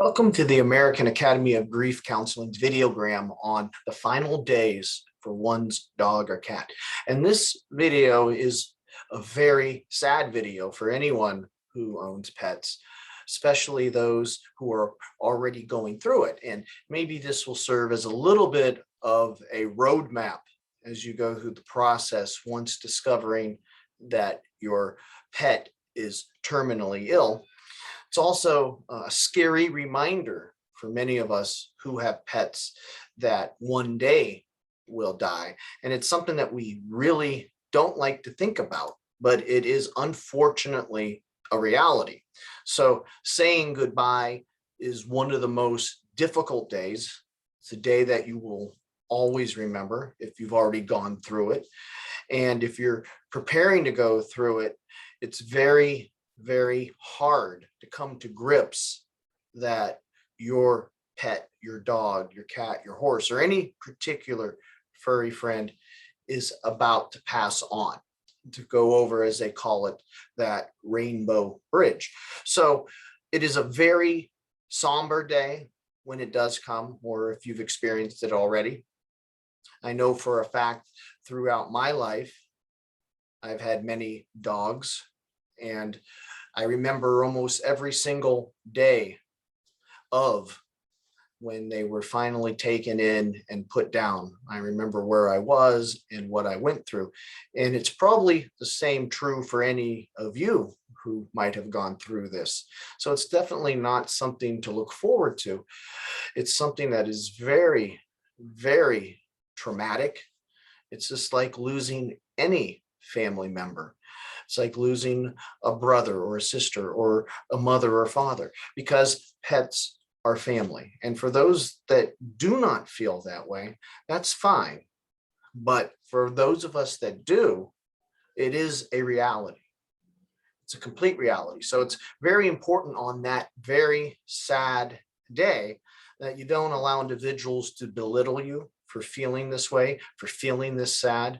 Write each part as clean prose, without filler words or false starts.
Welcome to the American Academy of Grief Counseling's Videogram on the final days for one's dog or cat. And this video is a very sad video for anyone who owns pets, especially those who are already going through it. And maybe this will serve as a little bit of a roadmap as you go through the process once discovering that your pet is terminally ill. It's also a scary reminder for many of us who have pets that one day will die. And it's something that we really don't like to think about, but it is unfortunately a reality. So saying goodbye is one of the most difficult days. It's a day that you will always remember if you've already gone through it. And if you're preparing to go through it, it's very hard to come to grips that your pet, your dog, your cat, your horse, or any particular furry friend is about to pass on, to go over, as they call it, that rainbow bridge. So it is a very somber day when it does come, or if you've experienced it already. I know for a fact throughout my life, I've had many dogs, and I remember almost every single day of when they were finally taken in and put down. I remember where I was and what I went through. And it's probably the same true for any of you who might have gone through this. So it's definitely not something to look forward to. It's something that is very traumatic. It's just like losing any family member. It's like losing a brother or a sister or a mother or father, because pets are family. And for those that do not feel that way, that's fine. But for those of us that do, it is a reality. It's a complete reality. So it's very important on that very sad day that you don't allow individuals to belittle you for feeling this way, for feeling this sad.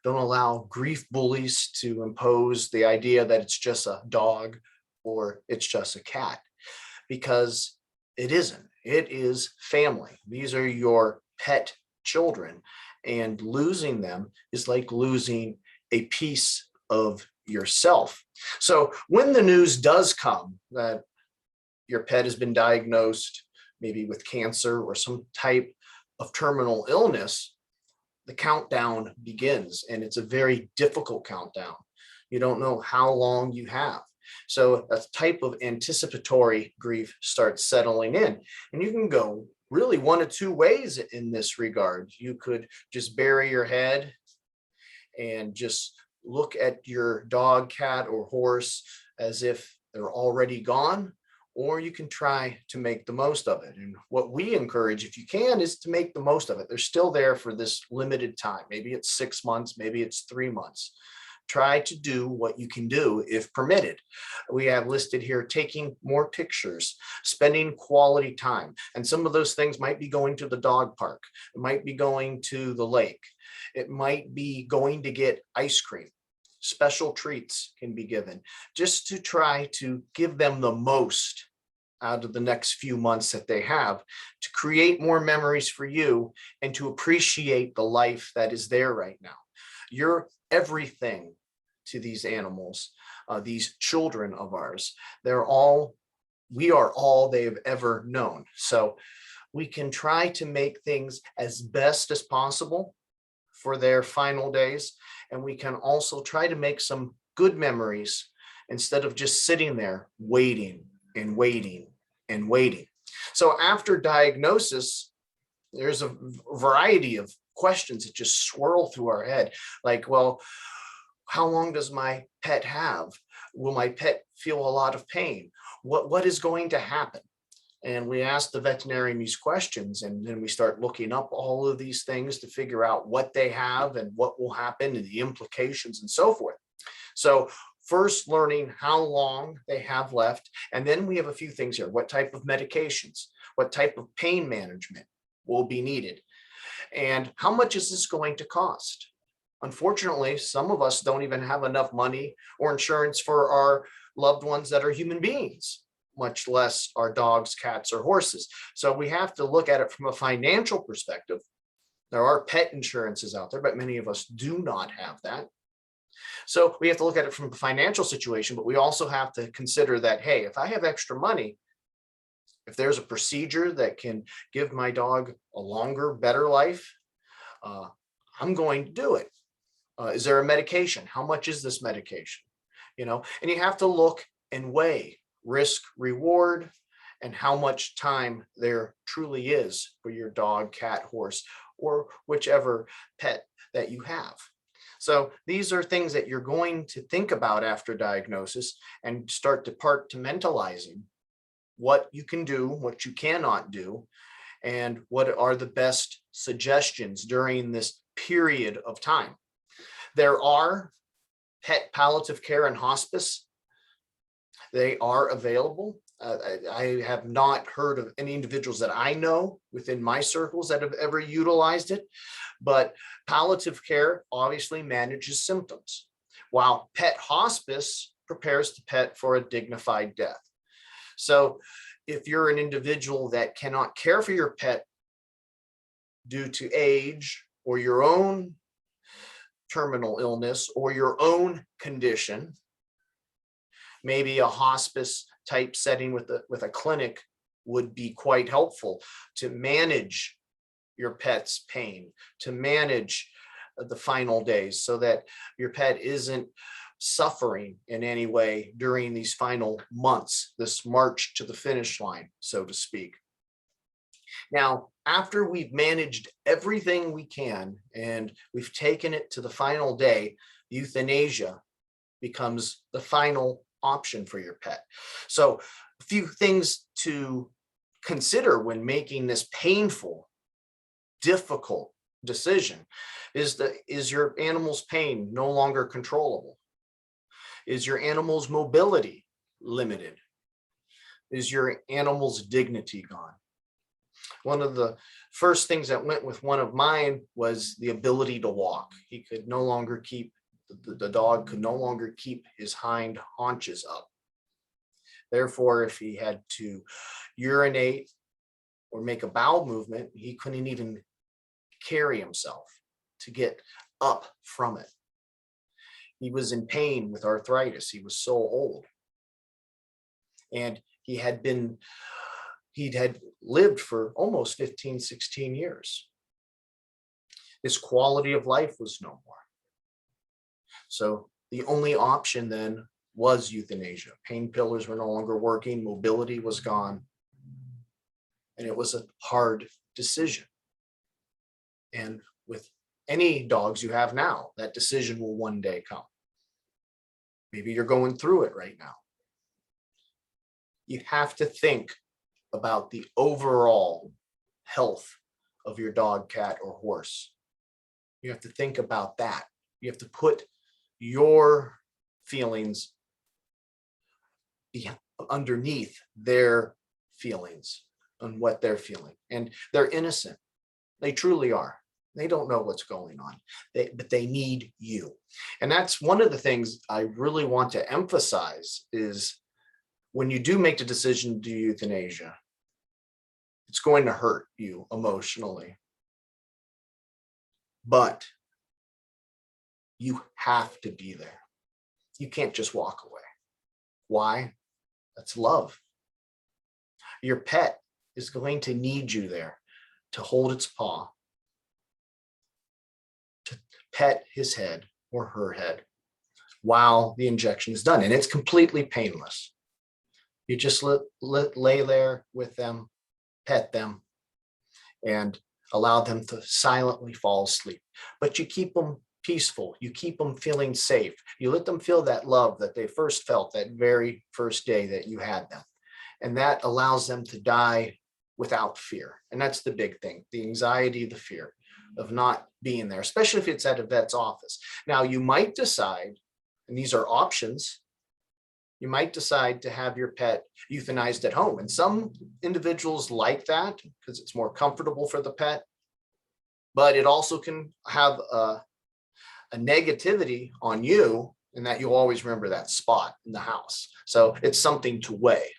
Don't allow grief bullies to impose the idea that it's just a dog or it's just a cat, because it isn't. It is family. These are your pet children, and losing them is like losing a piece of yourself. So when the news does come that your pet has been diagnosed maybe with cancer or some type of terminal illness, the countdown begins, and it's a very difficult countdown. You don't know how long you have. So a type of anticipatory grief starts settling in, and you can go really one of two ways in this regard. You could just bury your head and just look at your dog, cat, or horse as if they're already gone, or you can try to make the most of it. And what we encourage, if you can, is to make the most of it. They're still there for this limited time. Maybe it's 6 months, maybe it's 3 months. Try to do what you can do if permitted. We have listed here taking more pictures, spending quality time. And some of those things might be going to the dog park. It might be going to the lake. It might be going to get ice cream. Special treats can be given just to try to give them the most out of the next few months that they have, to create more memories for you and to appreciate the life that is there right now. You're everything to these animals, these children of ours. We are all they've ever known. So we can try to make things as best as possible for their final days. And we can also try to make some good memories instead of just sitting there waiting and waiting and waiting. So after diagnosis, there's a variety of questions that just swirl through our head. Like, well, how long does my pet have? Will my pet feel a lot of pain? What is going to happen? And we ask the veterinarian these questions, and then we start looking up all of these things to figure out what they have and what will happen and the implications and so forth. So first, learning how long they have left. And then we have a few things here. What type of medications, what type of pain management will be needed, and how much is this going to cost? Unfortunately, some of us don't even have enough money or insurance for our loved ones that are human beings. much less our dogs, cats, or horses. So we have to look at it from a financial perspective. There are pet insurances out there, but many of us do not have that. So we have to look at it from a financial situation, but we also have to consider that, hey, if I have extra money, if there's a procedure that can give my dog a longer, better life, I'm going to do it. Is there a medication? How much is this medication? And you have to look and weigh risk, reward, and how much time there truly is for your dog, cat, horse, or whichever pet that you have. So these are things that you're going to think about after diagnosis and start departmentalizing what you can do, what you cannot do, and what are the best suggestions during this period of time. There are pet palliative care and hospice. They are available. I have not heard of any individuals that I know within my circles that have ever utilized it, but palliative care obviously manages symptoms, while pet hospice prepares the pet for a dignified death. So if you're an individual that cannot care for your pet due to age or your own terminal illness or your own condition, maybe a hospice type setting with a clinic would be quite helpful to manage your pet's pain, to manage the final days so that your pet isn't suffering in any way during these final months, this march to the finish line, so to speak. Now, after we've managed everything we can and we've taken it to the final day, euthanasia becomes the final option for your pet. So a few things to consider when making this painful, difficult decision is your animal's pain no longer controllable? Is your animal's mobility limited? Is your animal's dignity gone? One of the first things that went with one of mine was the ability to walk. He could no longer keep, the dog could no longer keep his hind haunches up. Therefore, if he had to urinate or make a bowel movement, he couldn't even carry himself to get up from it. He was in pain with arthritis. He was so old. And he'd had lived for almost 15, 16 years. His quality of life was no more. So the only option then was euthanasia. Painkillers were no longer working. Mobility was gone. And it was a hard decision. And with any dogs you have now, that decision will one day come. Maybe you're going through it right now. You have to think about the overall health of your dog, cat, or horse. You have to think about that. You have to put your feelings underneath their feelings and what they're feeling. And they're innocent. They truly are. They don't know what's going on, but they need you. And that's one of the things I really want to emphasize is when you do make the decision to do euthanasia, it's going to hurt you emotionally. But you have to be there. You can't just walk away. Why? That's love. Your pet is going to need you there to hold its paw, to pet his head or her head while the injection is done. And it's completely painless. You just lay there with them, pet them, and allow them to silently fall asleep. But you keep them peaceful. You keep them feeling safe. You let them feel that love that they first felt that very first day that you had them. And that allows them to die without fear. And that's the big thing, the anxiety, the fear of not being there, especially if it's at a vet's office. Now, you might decide, and these are options, you might decide to have your pet euthanized at home. And some individuals like that because it's more comfortable for the pet, but it also can have a negativity on you in that you always remember that spot in the house. So it's something to weigh.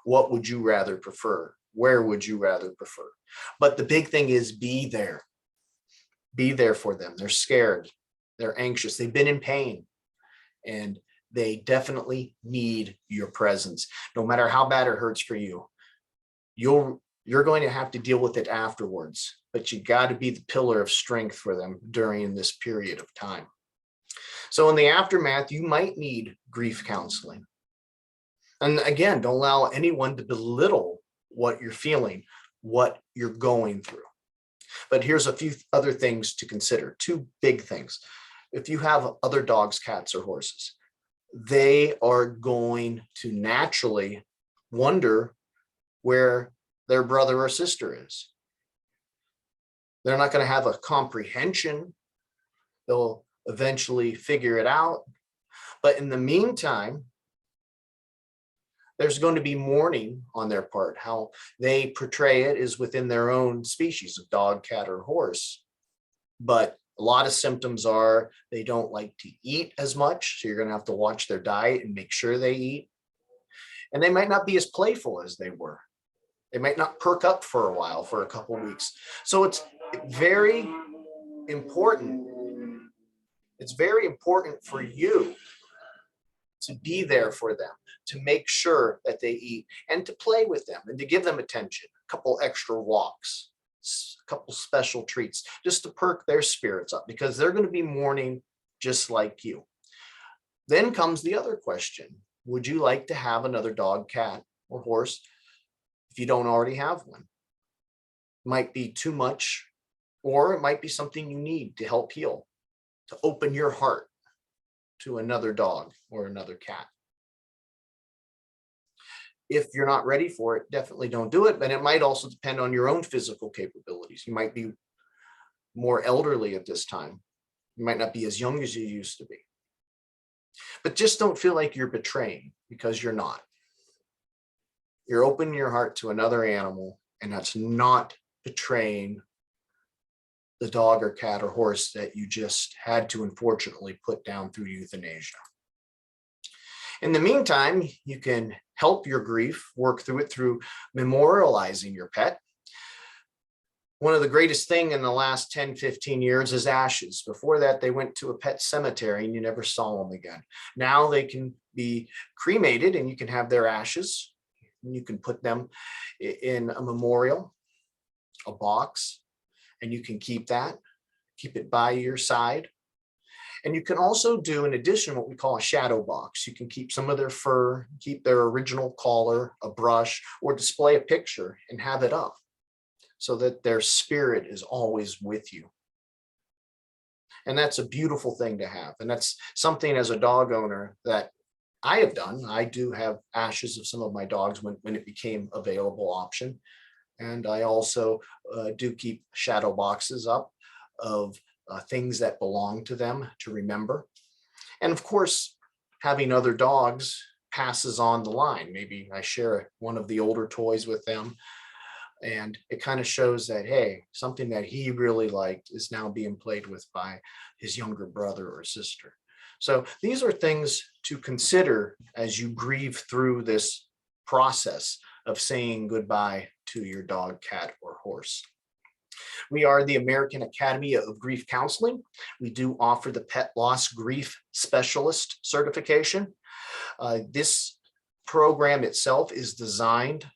What would you rather prefer? Where would you rather prefer? But the big thing is be there. Be there for them. They're scared. They're anxious. They've been in pain. And they definitely need your presence. No matter how bad it hurts for you, you're going to have to deal with it afterwards. But you got to be the pillar of strength for them during this period of time. So in the aftermath, you might need grief counseling. And again, don't allow anyone to belittle what you're feeling, what you're going through. But here's a few other things to consider. Two big things. If you have other dogs, cats, or horses, they are going to naturally wonder where their brother or sister is. They're not going to have a comprehension. They'll eventually figure it out. But in the meantime, there's going to be mourning on their part. How they portray it is within their own species of dog, cat, or horse. But a lot of symptoms are they don't like to eat as much. So you're going to have to watch their diet and make sure they eat. And they might not be as playful as they were. They might not perk up for a while, for a couple of weeks. So it's very important. It's very important for you to be there for them, to make sure that they eat and to play with them and to give them attention, a couple extra walks, a couple special treats, just to perk their spirits up because they're going to be mourning just like you. Then comes the other question. Would you like to have another dog, cat, or horse if you don't already have one? It might be too much, or it might be something you need to help heal, to open your heart to another dog or another cat. If you're not ready for it, definitely don't do it. But it might also depend on your own physical capabilities. You might be more elderly at this time. You might not be as young as you used to be. But just don't feel like you're betraying, because you're not. You're opening your heart to another animal, and that's not betraying the dog or cat or horse that you just had to unfortunately put down through euthanasia. In the meantime, you can help your grief, work through it through memorializing your pet. One of the greatest thing in the last 10, 15 years is ashes. Before that, they went to a pet cemetery and you never saw them again. Now they can be cremated and you can have their ashes. And you can put them in a memorial, a box, and you can keep that, keep it by your side. And you can also do, in addition, what we call a shadow box. You can keep some of their fur, keep their original collar, a brush, or display a picture and have it up so that their spirit is always with you. And that's a beautiful thing to have. And that's something as a dog owner that I have done. I do have ashes of some of my dogs when it became available option. And I also do keep shadow boxes up of things that belong to them to remember. And of course, having other dogs passes on the line. Maybe I share one of the older toys with them, and it kind of shows that, hey, something that he really liked is now being played with by his younger brother or sister. So these are things to consider as you grieve through this process of saying goodbye to your dog, cat, or horse. We are the American Academy of Grief Counseling. We do offer the Pet Loss Grief Specialist certification. This program itself is designed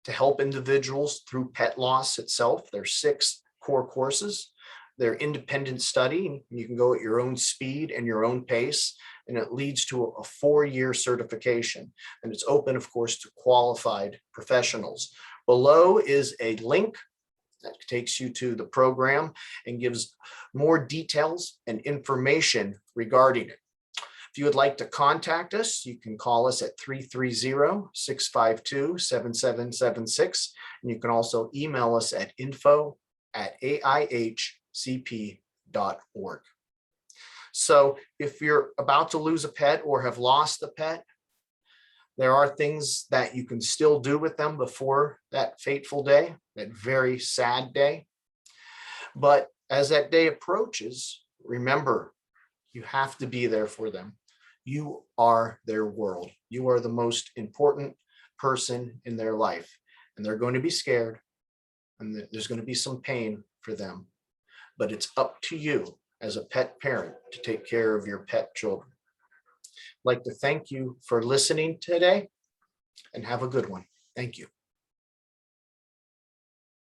to help individuals through pet loss itself. There's 6 core courses. They're independent study. You can go at your own speed and your own pace, and it leads to a 4-year certification. And it's open, of course, to qualified professionals. Below is a link that takes you to the program and gives more details and information regarding it. If you would like to contact us, you can call us at 330-652-7776. And you can also email us at info@aihcp.org. So if you're about to lose a pet or have lost a pet, there are things that you can still do with them before that fateful day, that very sad day. But as that day approaches, remember, you have to be there for them. You are their world. You are the most important person in their life, and they're going to be scared, and there's going to be some pain for them, but it's up to you as a pet parent to take care of your pet children. I'd like to thank you for listening today, and have a good one. Thank you.